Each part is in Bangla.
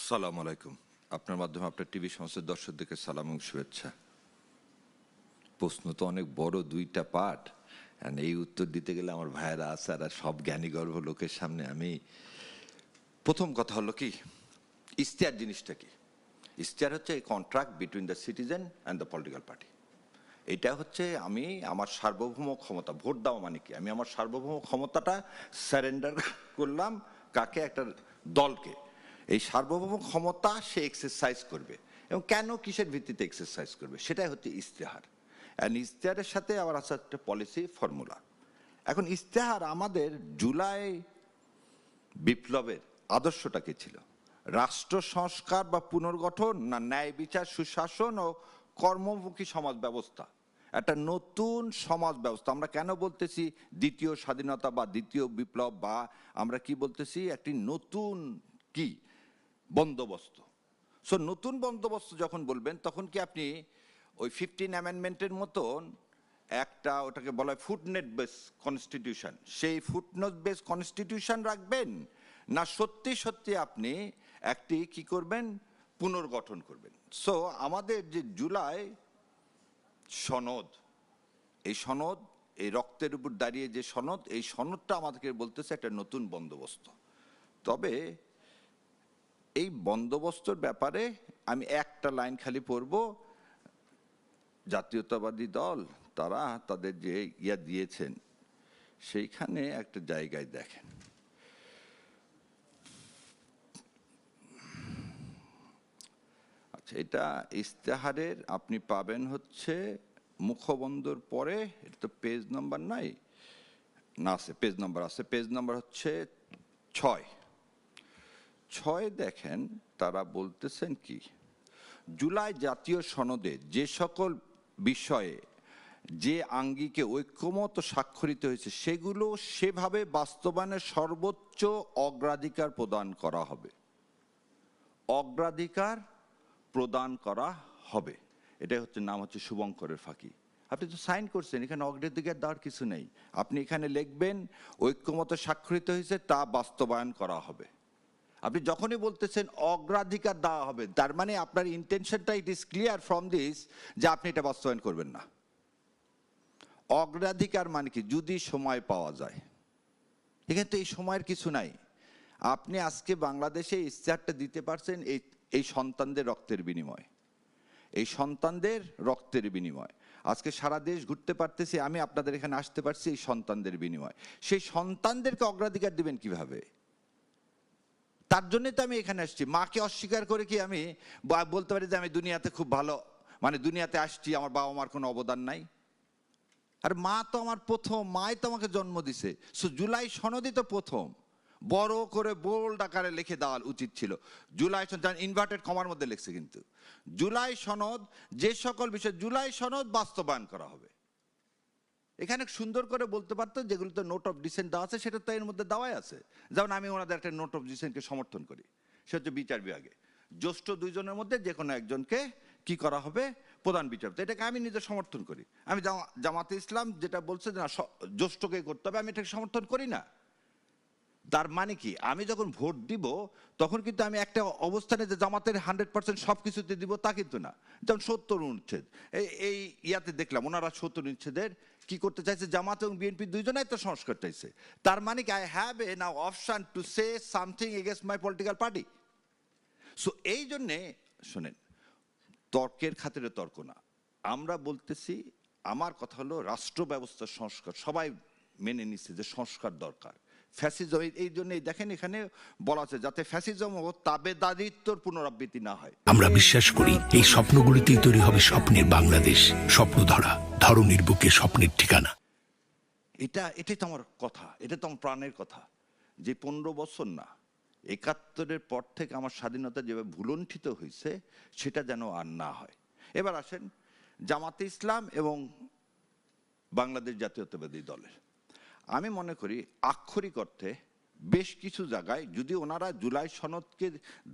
আসসালামু আলাইকুম। আপনার মাধ্যমে আপনার টিভি সংস্থার দর্শকদেরকে সালাম এবং শুভেচ্ছা। প্রশ্ন তো অনেক বড়, 2টা পার্ট। এই উত্তর দিতে গেলে আমার ভাইয়েরা আছে আর সব জ্ঞানীগর্ভ লোকের সামনে আমি প্রথম কথা হলো কি, ইশতেহার জিনিসটা কি? ইশতেহার হচ্ছে এই contract between the citizen and the political party. এটা হচ্ছে আমি আমার সার্বভৌম ক্ষমতা, ভোট দেওয়া মানে কি, আমি আমার সার্বভৌম ক্ষমতাটা স্যারেন্ডার করলাম কাকে? একটা দলকে। এই সার্বভৌম ক্ষমতা সে এক্সারসাইজ করবে, এবং কেন, কিসের ভিত্তিতে এক্সারসাইজ করবে, সেটাই হচ্ছে ইশতেহার। অ্যান্ড ইশতেহারের সাথে আবার আছে একটা পলিসি ফর্মুলা। এখন ইশতেহার আমাদের জুলাই বিপ্লবের আদর্শটা কি ছিল? রাষ্ট্র সংস্কার বা পুনর্গঠন, না ন্যায় বিচার, সুশাসন ও কর্মমুখী সমাজ ব্যবস্থা? একটা নতুন সমাজ ব্যবস্থা। আমরা কেন বলতেছি দ্বিতীয় স্বাধীনতা বা দ্বিতীয় বিপ্লব, বা আমরা কি বলতেছি একটি নতুন কি বন্দোবস্ত? সো নতুন বন্দোবস্ত যখন বলবেন তখন কি আপনি ওই 15 অ্যামেন্ডমেন্টের মতন একটা, ওটাকে বলা হয় ফুটনোট বেস কনস্টিটিউশন, সেই ফুটনোট বেস কনস্টিটিউশন রাখবেন, না সত্যি সত্যি আপনি একটি কি করবেন, পুনর্গঠন করবেন? সো আমাদের যে জুলাই সনদ, এই সনদ, এই রক্তের উপর দাঁড়িয়ে যে সনদ, এই সনদটা আমাদেরকে বলতেছে একটা নতুন বন্দোবস্ত। তবে এই বন্দোবস্তর ব্যাপারে আমি একটা লাইন খালি পড়ব। জাতীয়তাবাদী দল তারা তাদের যে ইয়া দিয়েছেন, সেইখানে একটা জায়গায় দেখেন, আচ্ছা এটা ইশতেহারের আপনি পাবেন হচ্ছে মুখবন্ধর পরে, এটা তো পেজ নাম্বার নাই, না আছে পেজ নাম্বার, আছে পেজ নাম্বার হচ্ছে 6 দেখেন তারা বলতেছেন কি, জুলাই জাতীয় সনদে যে সকল বিষয়ে যে আঙ্গিকে ঐক্যমত স্বাক্ষরিত হয়েছে সেগুলো সেভাবে বাস্তবায়নের সর্বোচ্চ অগ্রাধিকার প্রদান করা হবে। অগ্রাধিকার প্রদান করা হবে, এটাই হচ্ছে নাম, হচ্ছে শুভঙ্করের ফাঁকি। আপনি তো সাইন করছেন, এখানে অগ্রাধিকার দেওয়ার কিছু নেই। আপনি এখানে লিখবেন ঐক্যমত স্বাক্ষরিত হয়েছে তা বাস্তবায়ন করা হবে। আপনি যখনই বলতেছেন অগ্রাধিকার দেওয়া হবে, তার মানে আপনার ইন্টেনশনটা it is clear from this যে আপনি এটা বাস্তবায়ন করবেন না। অগ্রাধিকার মানে কি? যদি সময় পাওয়া যায়। এখানে তো এই সময়ের কিছু নাই। আপনি আজকে বাংলাদেশে ইশতেহারটা দিতে পারছেন এই সন্তানদের রক্তের বিনিময়, এই সন্তানদের রক্তের বিনিময়। আজকে সারা দেশ ঘুরতে পারতেছি, আমি আপনাদের এখানে আসতে পারছি এই সন্তানদের বিনিময়। সেই সন্তানদেরকে অগ্রাধিকার দিবেন কিভাবে? তার জন্যই তো আমি এখানে আসছি। মাকে অস্বীকার করে কি আমি বলতে পারি যে আমি দুনিয়াতে খুব ভালো, মানে দুনিয়াতে আসছি, আমার বাবা মার কোনো অবদান নাই? আর মা তো আমার প্রথম, মাই তো আমাকে জন্ম দিছে। সো জুলাই সনদই তো প্রথম, বড় করে বোল্ড আকারে লিখে দেওয়া উচিত ছিল। জুলাই সনদ, ইনভার্টেড কমার মধ্যে লিখছে, কিন্তু জুলাই সনদ যে সকল বিষয় জুলাই সনদ বাস্তবায়ন করা হবে। এখানে সুন্দর করে বলতে পারতো যেগুলোতে নোট অফ ডিসেন্ট দেওয়া আছে সেটা তো এর মধ্যে দেওয়াই আছে। যেমন আমি ওনাদের একটা নোট অফ ডিসেন্টকে সমর্থন করি, সে হচ্ছে বিচার বিভাগে জ্যেষ্ঠ 2 জনের মধ্যে যে কোনো একজনকে কি করা হবে, প্রধান বিচারপতি। এটাকে আমি নিজে সমর্থন করি। আমি জামাতে ইসলাম যেটা বলছে যে না জ্যেষ্ঠকে করতে হবে, আমি এটাকে সমর্থন করি না। তার মানে কি, আমি যখন ভোট দিব তখন কিন্তু আমি একটা অবস্থানে যে জামাতের 100% সব কিছুতে দিব তা কিন্তু না। যেমন 70 অনুচ্ছেদ, এই ইয়াতে দেখলাম ওনারা 70 অনুচ্ছেদের কি করতে চাইছে, জামাত এবং বিএনপি দুইজনাই তো সংস্কার চাইছে। তার মানে কি, I have a now option to say something against my political party. So এই জন্যে শোনেন, তর্কের খাতিরে তর্ক না, আমরা বলতেছি, আমার কথা হলো রাষ্ট্র ব্যবস্থার সংস্কার। সবাই মেনে নিচ্ছে যে সংস্কার দরকার। ফ্যাসিজম, এই জন্যই দেখেন এখানে বলা আছে যাতে ফ্যাসিজম ও তাবেদারিত্বর পুনরাবৃত্তি না হয়। আমরা বিশ্বাস করি এই স্বপ্নগুলিতেই তৈরি হবে স্বপ্নের বাংলাদেশ। স্বপ্ন ধরা, ধরনীর বুকে স্বপ্নের ঠিকানা। এটাই তো আমার কথা, এটা তো আমার প্রাণের কথা, যে 15 বছর না, 71-এর পর থেকে আমার স্বাধীনতা যেভাবে ভুলণ্ঠিত হয়েছে সেটা যেন আর না হয়। এবার আসেন জামাতে ইসলাম এবং বাংলাদেশ জাতীয়তাবাদী দলের, আমি মনে করি আক্ষরিক অর্থে বেশ কিছু জায়গায় যদি ওনারা জুলাই সনদকে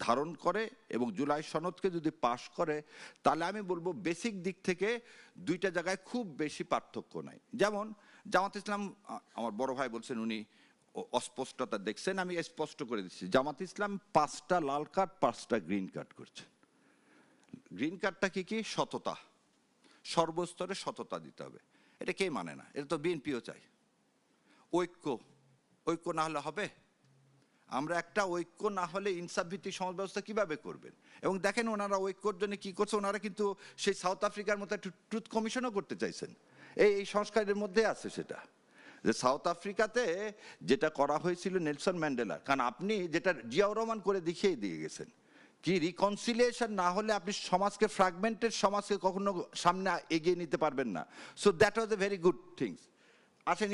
ধারণ করে এবং জুলাই সনদকে যদি পাশ করে, তাহলে আমি বলবো বেসিক দিক থেকে 2টা জায়গায় খুব বেশি পার্থক্য নাই। যেমন জামাত ইসলাম, আমার বড় ভাই বলছেন উনি অস্পষ্টতা দেখছেন, আমি স্পষ্ট করে দিচ্ছি। জামাত ইসলাম 5টা লাল কার্ড 5টা গ্রিন কার্ড করছে। গ্রিন কার্ডটা কি? সততা, সর্বস্তরে সততা দিতে হবে। এটা কে মানে না? এটা তো বিএনপিও চাই। ঐক্য না হলে হবে? আমরা একটা ঐক্য না হলে ইনসাফ ভিত্তিক সমাজ ব্যবস্থা কিভাবে করবেন? এবং দেখেন ওনারা ঐক্যর জন্য কি করছে, ওনারা কিন্তু সেই সাউথ আফ্রিকার মতো একটা ট্রুথ কমিশনও করতে চাইছেন। এই সংস্কারের মধ্যে আছে সেটা, যে সাউথ আফ্রিকাতে যেটা করা হয়েছিল নেলসন ম্যান্ডেলার, কারণ আপনি যেটা জিয়াউর রহমান করে দেখিয়ে দিয়ে গেছেন, কি রিকনসিলিয়েশন না হলে আপনি সমাজকে, ফ্র্যাগমেন্টেড সমাজকে কখনো সামনে এগিয়ে নিতে পারবেন না। So that was a very good things. আসেন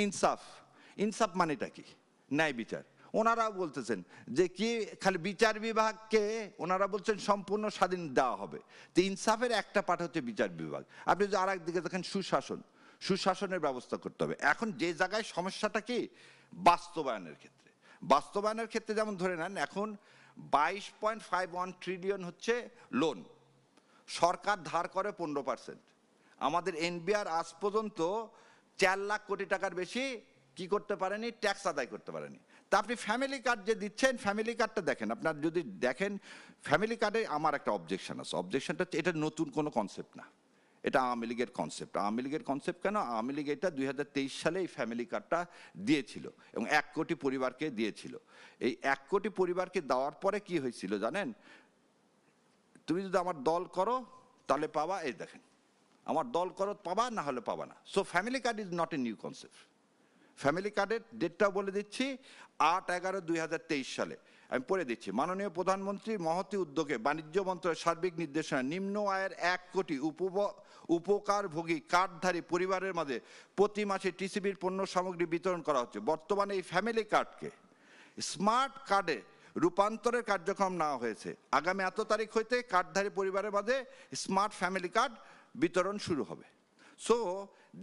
ইনসাফ মানেটা কি? ন্যায় বিচার। ওনারাও বলতেছেন যে কি খালি বিচার বিভাগকে ওনারা বলছেন সম্পূর্ণ স্বাধীন দেওয়া হবে। তো ইনসাফের একটা পার্ট হচ্ছে বিচার বিভাগ। আপনি যদি আর একদিকে দেখেন সুশাসনের ব্যবস্থা করতে হবে। এখন যে জায়গায় সমস্যাটা কি, বাস্তবায়নের ক্ষেত্রে যেমন ধরে নেন, এখন 22.51 ট্রিলিয়ন হচ্ছে লোন, সরকার ধার করে 15%। আমাদের এনবিআর আজ পর্যন্ত 4 লাখ কোটি টাকার বেশি কি করতে পারেনি, ট্যাক্স আদায় করতে পারেনি। তা আপনি ফ্যামিলি কার্ড যে দিচ্ছেন, ফ্যামিলি কার্ডটা দেখেন, আপনার যদি দেখেন ফ্যামিলি কার্ডে আমার একটা অবজেকশন আছে। অবজেকশনটা হচ্ছে এটা নতুন কোনো কনসেপ্ট না, এটা আওয়ামী লীগের কনসেপ্ট। কেন আওয়ামী লীগ এটা 2023 সালে এই ফ্যামিলি কার্ডটা দিয়েছিল এবং 1 কোটি পরিবারকে দিয়েছিল। এই 1 কোটি পরিবারকে দেওয়ার পরে কি হয়েছিল জানেন? তুমি যদি আমার দল করো তাহলে পাবা, এই দেখেন আমার দল করো পাবা, না হলে পাবা না। So family card is not a new concept. Family কার্ডের ডেটটাও বলে দিচ্ছি, 8/11/2023 সালে আমি পড়ে দিচ্ছি। মাননীয় প্রধানমন্ত্রীর মহতী উদ্যোগে বাণিজ্য মন্ত্রণালয়ের সার্বিক নির্দেশনা নিম্ন আয়ের 1 কোটি উপকারভোগী কার্ডধারী পরিবারের মাঝে প্রতি মাসে টিসিবির পণ্য সামগ্রী বিতরণ করা হচ্ছে। বর্তমানে এই ফ্যামিলি কার্ডকে স্মার্ট কার্ডে রূপান্তরের কার্যক্রম নেওয়া হয়েছে। আগামী এত তারিখ হইতে কার্ডধারী পরিবারের মাঝে স্মার্ট ফ্যামিলি কার্ড বিতরণ শুরু হবে। So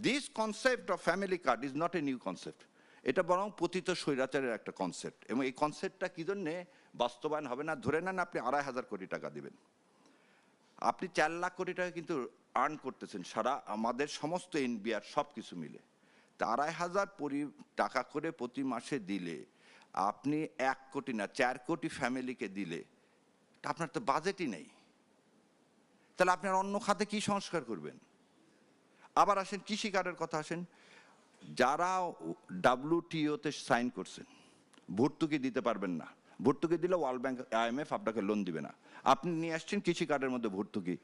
this concept of family card is not a new concept, এটা বরং পতিত স্বৈরাচারের একটা কনসেপ্ট। এবং এই কনসেপ্টটা কি জন্যে বাস্তবায়ন হবে না? ধরে নেন আপনি 2,500 কোটি টাকা দিবেন, আপনি 4 লাখ কোটি টাকা কিন্তু আর্ন করতেছেন সারা আমাদের সমস্ত এনবিআর সব কিছু মিলে। তা 2,500 টাকা করে প্রতি মাসে দিলে আপনি 1 কোটি না 4 কোটি ফ্যামিলিকে দিলে আপনার তো বাজেটই নেই, তাহলে আপনার অন্য খাতে কি সংস্কার করবেন? আবার আসেন কৃষি কার্ডের কথা আসেন, যারা WTO-তে সাইন করছেন ভর্তুকি দিতে পারবেন না, ভর্তুকি দিলে ওয়ার্ল্ড ব্যাংক IMF আপনাকে লোন দিবে না। আপনি নিয়ে আসছেন কৃষি কার্ডের মধ্যে ভর্তুকি,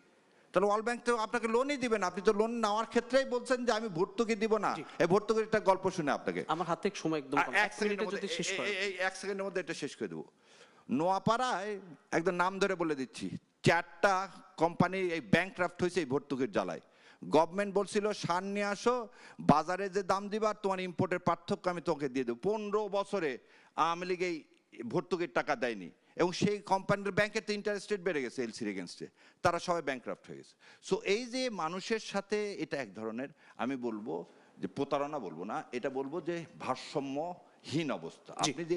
তাহলে ওয়ার্ল্ড ব্যাংক তো আপনাকে লোনই দিবে না। আপনি তো লোন নেওয়ার ক্ষেত্রেই বলছেন যে আমি ভর্তুকি দিব না। এই ভর্তুকির একটা গল্প শুনে আপনাকে, আমার হাতে সময় একদম কম, 1 মিনিটে যদি শেষ করেন। এই 1 সেকেন্ডের মধ্যে এটা শেষ করে দেবো। নোয়াপাড়ায় একদম নাম ধরে বলে দিচ্ছি, 4টা কোম্পানি এই ব্যাংকরাফট হয়েছে এই ভর্তুকির জ্বালায়। গভর্নমেন্ট বলছিল সার নিয়ে আসো, বাজারে যে দাম দিবা তোমার ইম্পোর্টের পার্থক্য আমি তোকে দিয়ে দেবো। 15 বছরে আওয়ামী লীগ এই ভর্তুকির টাকা দেয়নি এবং সেই কোম্পানির ব্যাংকের তো ইন্টারেস্ট রেট বেড়ে গেছে এলসির এগেনস্টে, তারা সবাই ব্যাংকরাফট হয়ে গেছে। সো এই যে মানুষের সাথে এটা এক ধরনের, আমি বলবো যে প্রতারণা বলবো না, এটা বলবো যে ভারসাম্যহীন অবস্থা। আপনি যে